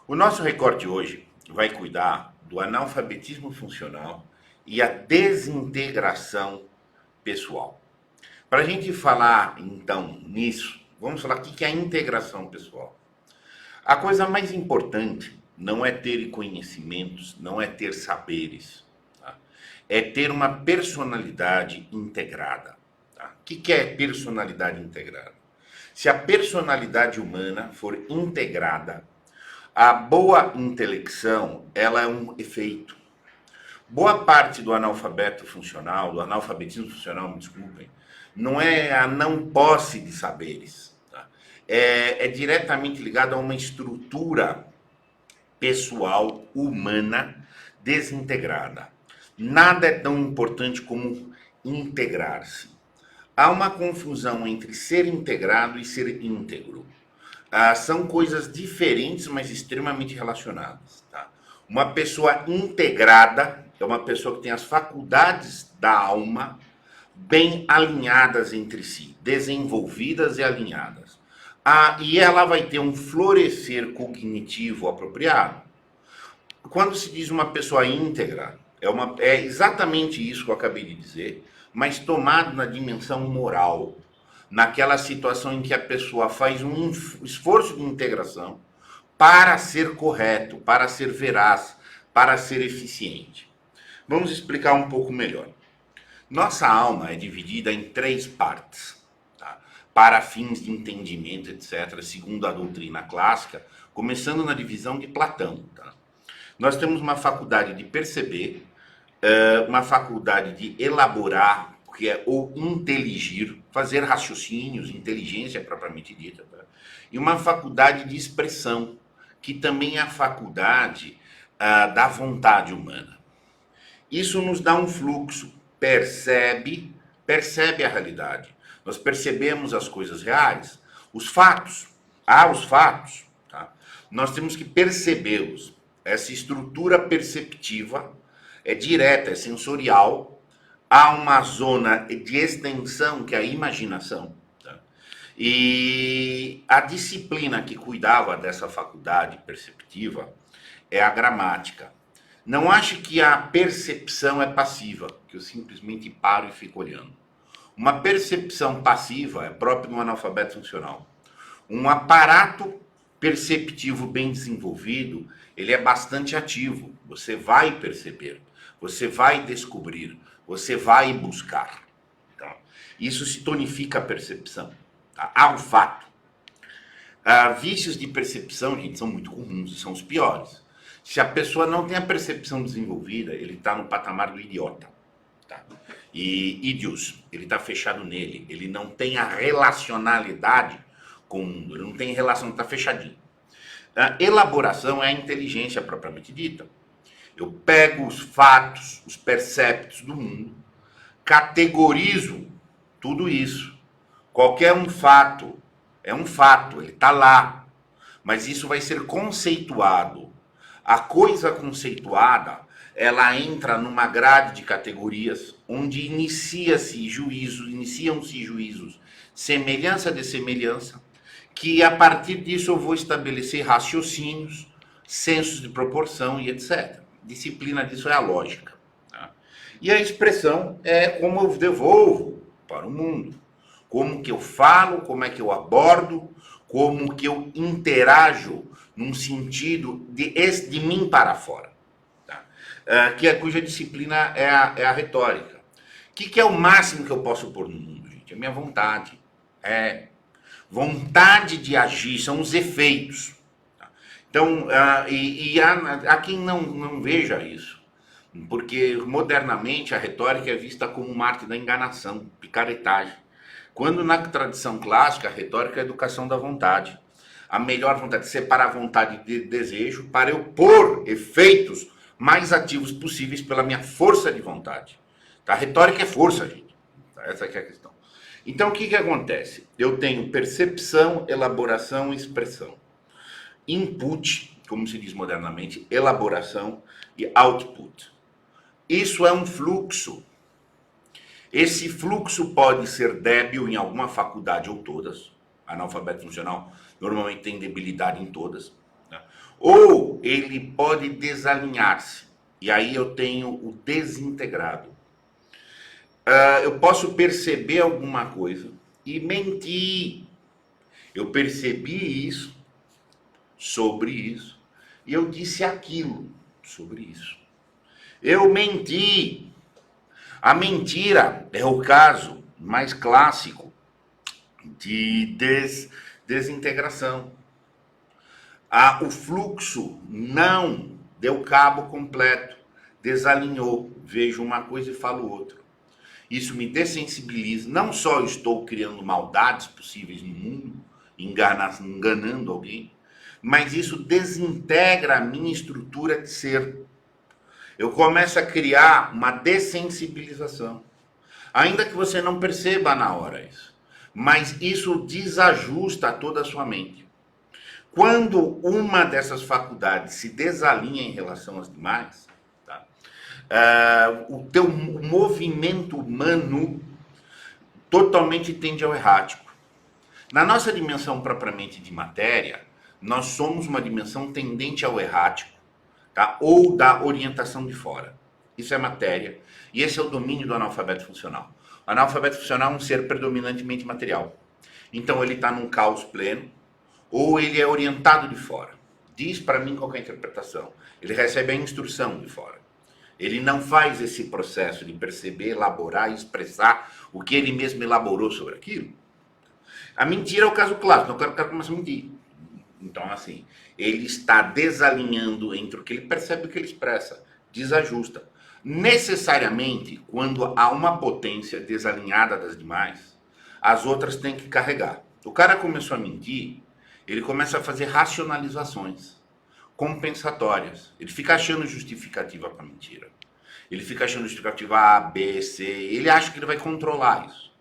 O nosso recorte hoje vai cuidar do analfabetismo funcional e a desintegração pessoal. Para a gente falar então nisso, vamos falar o que é a integração pessoal. A coisa mais importante não é ter conhecimentos, não é ter saberes, tá? É ter uma personalidade integrada. Tá? O que é personalidade integrada? Se a personalidade humana for integrada, a boa intelecção, ela é um efeito. Boa parte do analfabeto funcional, do analfabetismo funcional, me desculpem, não é a não posse de saberes. Tá? É diretamente ligado a uma estrutura pessoal, humana, desintegrada. Nada é tão importante como integrar-se. Há uma confusão entre ser integrado e ser íntegro. São coisas diferentes, mas extremamente relacionadas. Tá? Uma pessoa integrada é uma pessoa que tem as faculdades da alma bem alinhadas entre si, desenvolvidas e alinhadas. E ela vai ter um florescer cognitivo apropriado. Quando se diz uma pessoa íntegra, é exatamente isso que eu acabei de dizer, mas tomado na dimensão moral, naquela situação em que a pessoa faz um esforço de integração para ser correto, para ser veraz, para ser eficiente. Vamos explicar um pouco melhor. Nossa alma é dividida em três partes, tá? Para fins de entendimento, etc., segundo a doutrina clássica, começando na divisão de Platão. Tá? Nós temos uma faculdade de perceber, uma faculdade de elaborar, que é o inteligir, fazer raciocínios, inteligência propriamente dita, tá? E uma faculdade de expressão, que também é a faculdade da vontade humana. Isso nos dá um fluxo, percebe a realidade. Nós percebemos as coisas reais, os fatos. Os fatos, tá? Nós temos que percebê-los. Essa estrutura perceptiva é direta, é sensorial. Há uma zona de extensão que é a imaginação. Tá? E a disciplina que cuidava dessa faculdade perceptiva é a gramática. Não ache que a percepção é passiva, que eu simplesmente paro e fico olhando. Uma percepção passiva é própria de um analfabeto funcional. Um aparato perceptivo bem desenvolvido, ele é bastante ativo. Você vai perceber, você vai descobrir, você vai buscar. Tá? Isso se tonifica a percepção. Tá? Há um fato. Vícios de percepção, gente, são muito comuns e são os piores. Se a pessoa não tem a percepção desenvolvida, ele está no patamar do idiota. Tá? E ídios, ele está fechado nele. Ele não tem a relacionalidade com o mundo. Ele não tem relação, está fechadinho. A elaboração é a inteligência propriamente dita. Eu pego os fatos, os perceptos do mundo, categorizo tudo isso. Qualquer um fato é um fato, ele está lá. Mas isso vai ser conceituado. A coisa conceituada, ela entra numa grade de categorias onde iniciam-se juízos, semelhança de semelhança, que a partir disso eu vou estabelecer raciocínios, sensos de proporção e etc. Disciplina disso é a lógica. Tá? E a expressão é como eu devolvo para o mundo. Como que eu falo, como é que eu abordo, como que eu interajo num sentido de mim para fora. Tá? Cuja disciplina é a retórica. O que é o máximo que eu posso pôr no mundo, gente? É a minha vontade. Vontade de agir, são os efeitos. Tá? Então, há quem não veja isso. Porque modernamente a retórica é vista como uma arte da enganação, picaretagem. Quando na tradição clássica a retórica é a educação da vontade. A melhor vontade, separar a vontade de desejo para eu pôr efeitos mais ativos possíveis pela minha força de vontade. Tá? A retórica é força, gente. Essa aqui é a questão. Então, o que acontece? Eu tenho percepção, elaboração e expressão. Input, como se diz modernamente, elaboração e output. Isso é um fluxo. Esse fluxo pode ser débil em alguma faculdade ou todas. Analfabeto funcional normalmente tem debilidade em todas. Né? Ou ele pode desalinhar-se. E aí eu tenho o desintegrado. Eu posso perceber alguma coisa e mentir. Eu percebi isso, sobre isso, e eu disse aquilo sobre isso. Eu menti. A mentira é o caso mais clássico de desintegração. O fluxo não deu cabo completo, desalinhou, vejo uma coisa e falo outra. Isso me dessensibiliza. Não só eu estou criando maldades possíveis no mundo, enganando alguém, mas isso desintegra a minha estrutura de ser. Eu começo a criar uma dessensibilização. Ainda que você não perceba na hora isso. Mas isso desajusta toda a sua mente. Quando uma dessas faculdades se desalinha em relação às demais, tá? O teu movimento humano totalmente tende ao errático. Na nossa dimensão propriamente de matéria, nós somos uma dimensão tendente ao errático, tá? Ou da orientação de fora. Isso é matéria. E esse é o domínio do analfabeto funcional. O analfabeto funcional é um ser predominantemente material. Então ele está num caos pleno, ou ele é orientado de fora. Diz para mim qual é a interpretação. Ele recebe a instrução de fora. Ele não faz esse processo de perceber, elaborar e expressar o que ele mesmo elaborou sobre aquilo. A mentira é o caso clássico. Então o cara começa a mentir. Então, assim, ele está desalinhando entre o que ele percebe e o que ele expressa. Desajusta. Necessariamente, quando há uma potência desalinhada das demais, as outras têm que carregar. O cara começou a mentir, ele começa a fazer racionalizações compensatórias. Ele fica achando justificativa para mentira. Ele fica achando justificativa A, B, C. Ele acha que ele vai controlar isso.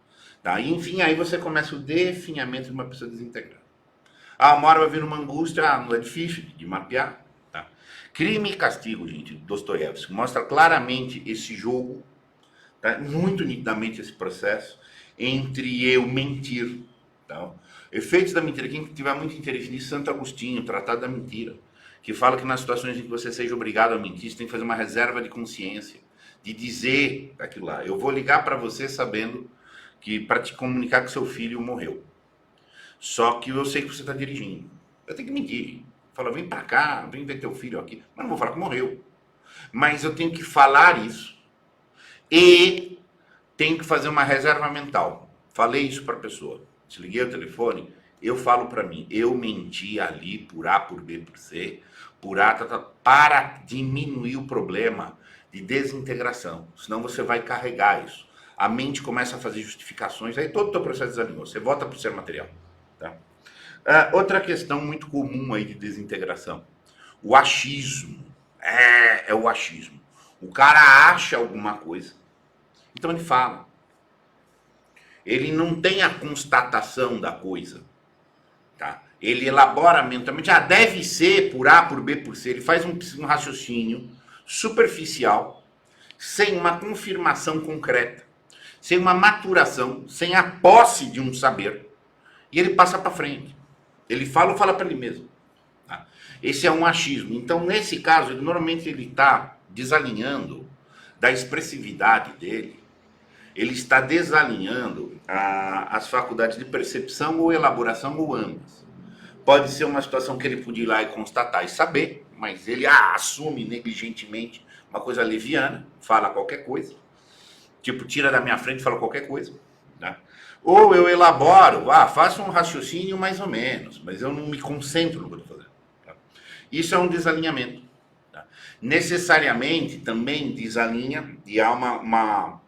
Tá? E, enfim, aí você começa o definhamento de uma pessoa desintegrada. Uma hora vai vir uma angústia, não é difícil de mapear. Tá? Crime e Castigo, gente, Dostoiévski, mostra claramente esse jogo, tá? Muito nitidamente esse processo entre eu mentir. Tá? Efeitos da mentira. Quem tiver muito interesse nisso, Santo Agostinho, Tratado da Mentira, que fala que nas situações em que você seja obrigado a mentir, você tem que fazer uma reserva de consciência, de dizer aquilo lá. Eu vou ligar para você sabendo que para te comunicar que seu filho morreu. Só que eu sei que você está dirigindo. Eu tenho que mentir. Fala, vem para cá, vem ver teu filho aqui. Mas não vou falar que morreu. Mas eu tenho que falar isso. E tenho que fazer uma reserva mental. Falei isso para a pessoa. Desliguei o telefone, eu falo para mim. Eu menti ali por A, por B, por C, por A, para diminuir o problema de desintegração. Senão você vai carregar isso. A mente começa a fazer justificações, aí todo o teu processo desalinhou. Você volta para o ser material. Tá? Outra questão muito comum aí de desintegração. O achismo. É o achismo. O cara acha alguma coisa, então ele fala. Ele não tem a constatação da coisa. Tá? Ele elabora mentalmente, deve ser por A, por B, por C. Ele faz um raciocínio superficial, sem uma confirmação concreta, sem uma maturação, sem a posse de um saber. E ele passa para frente. Ele fala para ele mesmo. Tá? Esse é um achismo. Então, nesse caso, normalmente ele está desalinhando da expressividade dele. Ele está desalinhando as faculdades de percepção ou elaboração ou ambas. Pode ser uma situação que ele podia ir lá e constatar e saber, mas ele assume negligentemente uma coisa leviana, fala qualquer coisa. Tipo, tira da minha frente e fala qualquer coisa. Tá? Ou eu elaboro, faço um raciocínio mais ou menos, mas eu não me concentro no que eu estou fazendo. Tá? Isso é um desalinhamento. Tá? Necessariamente também desalinha e há uma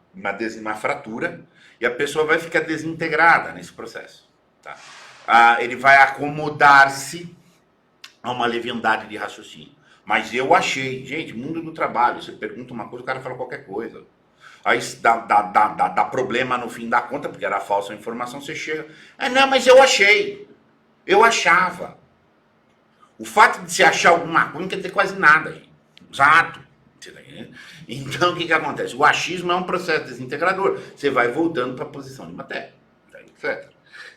fratura e a pessoa vai ficar desintegrada nesse processo. Tá? Ele vai acomodar-se a uma leviandade de raciocínio. Mas eu achei, gente, mundo do trabalho, você pergunta uma coisa, o cara fala qualquer coisa. Aí dá problema no fim da conta, porque era falsa a informação, você chega. Não, mas eu achei. Eu achava. O fato de você achar alguma coisa não quer dizer quase nada. Gente. Exato. Então, o que acontece? O achismo é um processo desintegrador. Você vai voltando para a posição de matéria, etc.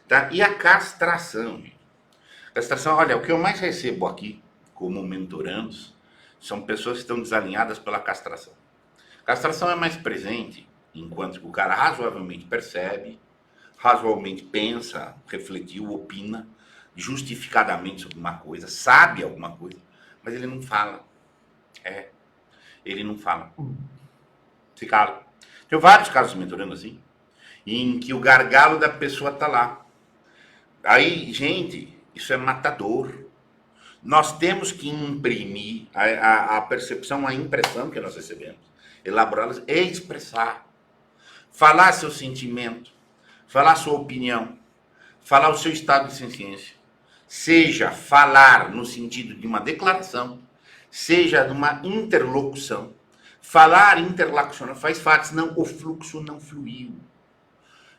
Tá? E a castração, gente. Castração, olha, o que eu mais recebo aqui, como mentorandos, são pessoas que estão desalinhadas pela castração. Castração é mais presente enquanto que o cara razoavelmente percebe, razoavelmente pensa, refletiu, opina, justificadamente sobre uma coisa, sabe alguma coisa, mas ele não fala. Ele não fala. Se cala. Tem vários casos mentorando assim, em que o gargalo da pessoa tá lá. Aí, gente, isso é matador. Nós temos que imprimir a percepção, a impressão que nós recebemos, elaborá-las e expressar. Falar seu sentimento, falar sua opinião, falar o seu estado de consciência. Seja falar no sentido de uma declaração, seja de uma interlocução. Falar interlocução faz parte, senão o fluxo não fluiu.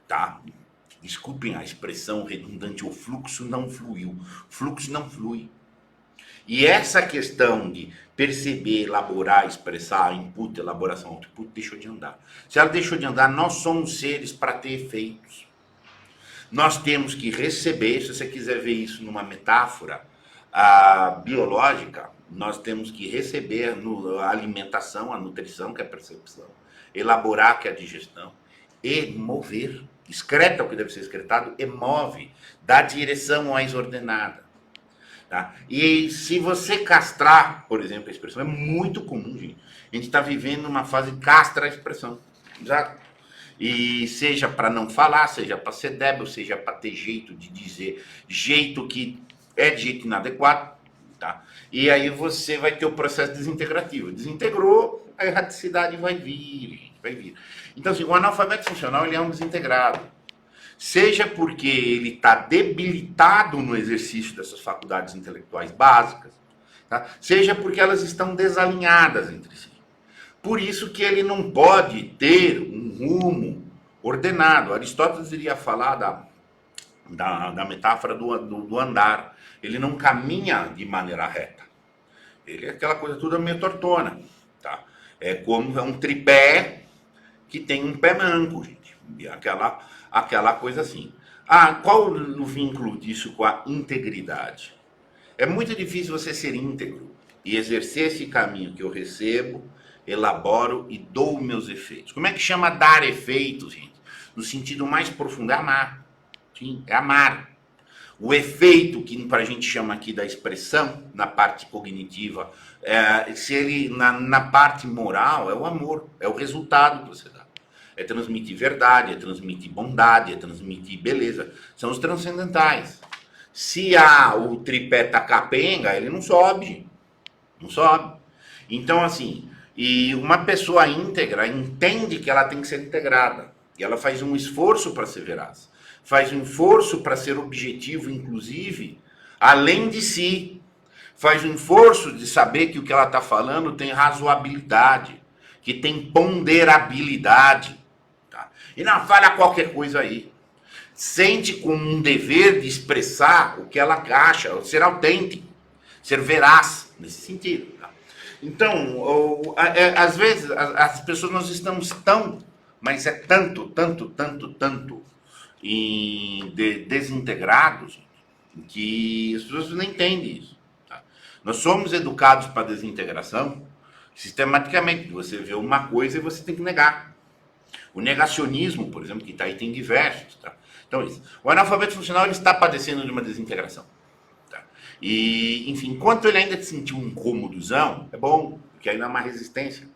Tá? Desculpem a expressão redundante, o fluxo não fluiu. O fluxo não flui. E essa questão de perceber, elaborar, expressar, input, elaboração, output, deixou de andar. Se ela deixou de andar, nós somos seres para ter efeitos. Nós temos que receber, se você quiser ver isso numa metáfora biológica, nós temos que receber a alimentação, a nutrição, que é a percepção, elaborar, que é a digestão, e mover. Excreta o que deve ser excretado e move, dá direção mais ordenada. Tá? E se você castrar, por exemplo, a expressão, é muito comum, gente. A gente está vivendo uma fase de castra a expressão. Exato. E seja para não falar, seja para ser débil, seja para ter jeito de dizer, jeito que é de jeito inadequado. Tá? E aí você vai ter o processo desintegrativo. Desintegrou, a erraticidade vai vir, gente, vai vir. Então, assim, o analfabeto funcional ele é um desintegrado. Seja porque ele está debilitado no exercício dessas faculdades intelectuais básicas, tá? Seja porque elas estão desalinhadas entre si. Por isso que ele não pode ter um rumo ordenado. Aristóteles iria falar da metáfora do andar. Ele não caminha de maneira reta. Ele é aquela coisa toda meio tortona. Tá? É como um tripé que tem um pé manco, gente. E aquela coisa assim. Qual o vínculo disso com a integridade? É muito difícil você ser íntegro e exercer esse caminho que eu recebo, elaboro e dou meus efeitos. Como é que chama dar efeitos, gente? No sentido mais profundo, é amar. Sim, é amar. O efeito que a gente chama aqui da expressão, na parte cognitiva, se ele na parte moral, é o amor, é o resultado que você dá. É transmitir verdade, é transmitir bondade, é transmitir beleza. São os transcendentais. Se o tripé tá capenga, ele não sobe. Não sobe. Então, assim, e uma pessoa íntegra entende que ela tem que ser integrada. E ela faz um esforço para ser veraz. Faz um esforço para ser objetivo, inclusive, além de si. Faz um esforço de saber que o que ela está falando tem razoabilidade, que tem ponderabilidade. Tá? E não fala qualquer coisa aí. Sente como um dever de expressar o que ela acha, ser autêntico, ser veraz, nesse sentido. Tá? Então, às vezes, as pessoas nós estamos tão, mas é tanto desintegrados que as pessoas não entendem isso. Tá? Nós somos educados para desintegração sistematicamente. Você vê uma coisa e você tem que negar. O negacionismo, por exemplo, que está aí, tem diversos. Tá? Então, isso. O analfabeto funcional ele está padecendo de uma desintegração. Tá? E, enfim, enquanto ele ainda sentir um incômodozão, é bom, porque ainda há uma resistência.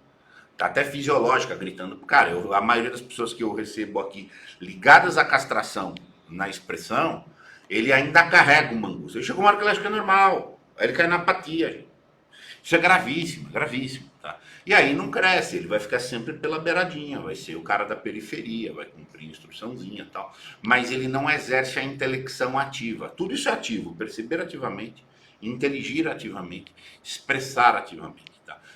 Tá até fisiológica, gritando. Cara, a maioria das pessoas que eu recebo aqui ligadas à castração na expressão, ele ainda carrega uma angústia. Chega uma hora que ele acha que é normal. Aí ele cai na apatia. Gente. Isso é gravíssimo, gravíssimo. Tá? E aí não cresce, ele vai ficar sempre pela beiradinha, vai ser o cara da periferia, vai cumprir instruçãozinha e tal. Mas ele não exerce a intelecção ativa. Tudo isso é ativo, perceber ativamente, inteligir ativamente, expressar ativamente.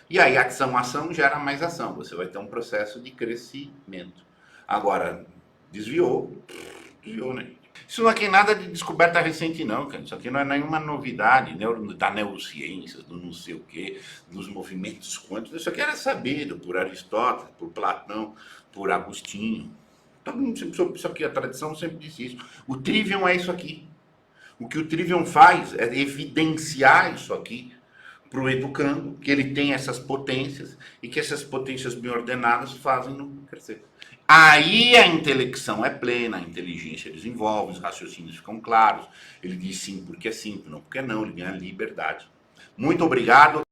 E aí, ação gera mais ação. Você vai ter um processo de crescimento. Agora, desviou, né? Isso não é nada de descoberta recente, não, cara. Isso aqui não é nenhuma novidade da neurociência, do não sei o quê, dos movimentos quânticos. Isso aqui era sabido por Aristóteles, por Platão, por Agostinho. Todo mundo sempre soube isso aqui, a tradição sempre disse isso. O Trivium é isso aqui. O que o Trivium faz é evidenciar isso aqui para o educando, que ele tem essas potências e que essas potências bem ordenadas fazem crescer. Aí a intelecção é plena, a inteligência desenvolve, os raciocínios ficam claros, ele diz sim porque é sim, não porque não, ele ganha liberdade. Muito obrigado.